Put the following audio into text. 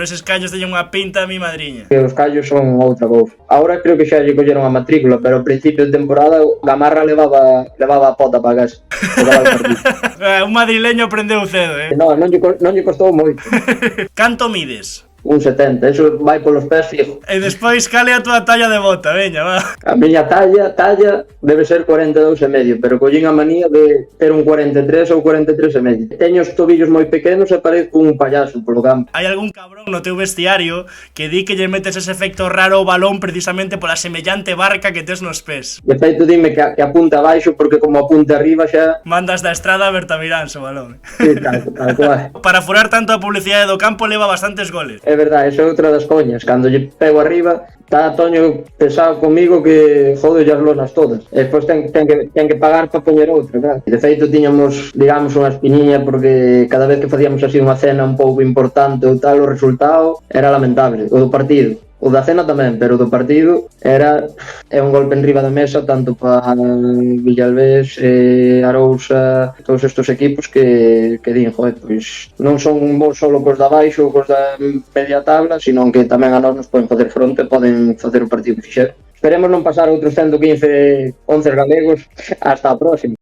Eses callos teñen unha pinta a mi madriña. Que os callos son outra cousa. Agora creo que xa lle colleron a matrícula, pero ao principio de temporada Gamarra levaba a pota para casa. Un madrileño aprendeu cedo, Non lle costou moito. Canto mides? 1,70, eso vai polos pés fijo. E despois cale a túa talla de bota, veña, va. A miña talla debe ser 42,5, pero collín a manía de ter un 43 ou 43,5. Teño os tobillos moi pequenos e parezco un payaso polo campo. Hai algún cabrón no teu vestiario que di que lle metes ese efecto raro ao balón precisamente pola semellante barca que tes nos pés. De feito, dime que apunta abaixo, porque como apunta arriba xa... Mandas da estrada a Bertamirán, o balón. Sí, tal cual. Para furar tanto a publicidade do campo leva bastantes goles. É verdade, esa é outra das coñas. Cando lle pego arriba, está Toño pesado comigo que jode as lonas todas. E despois ten que pagar para poñer outra, claro. De feito, tiñamos, digamos, unha espiñiña porque cada vez que facíamos así unha cena un pouco importante ou tal, o resultado era lamentable, o do partido. O da cena tamén, pero o do partido é un golpe enriba da mesa tanto para Villalbés, Arousa, todos estes equipos que din, joder, pois non son bons solo cos da baixo ou cos da media tabla, sino que tamén a nós nos poden facer fronte, poden facer o partido que fixer. Esperemos non pasar outros 115 11 galegos. Hasta a próxima.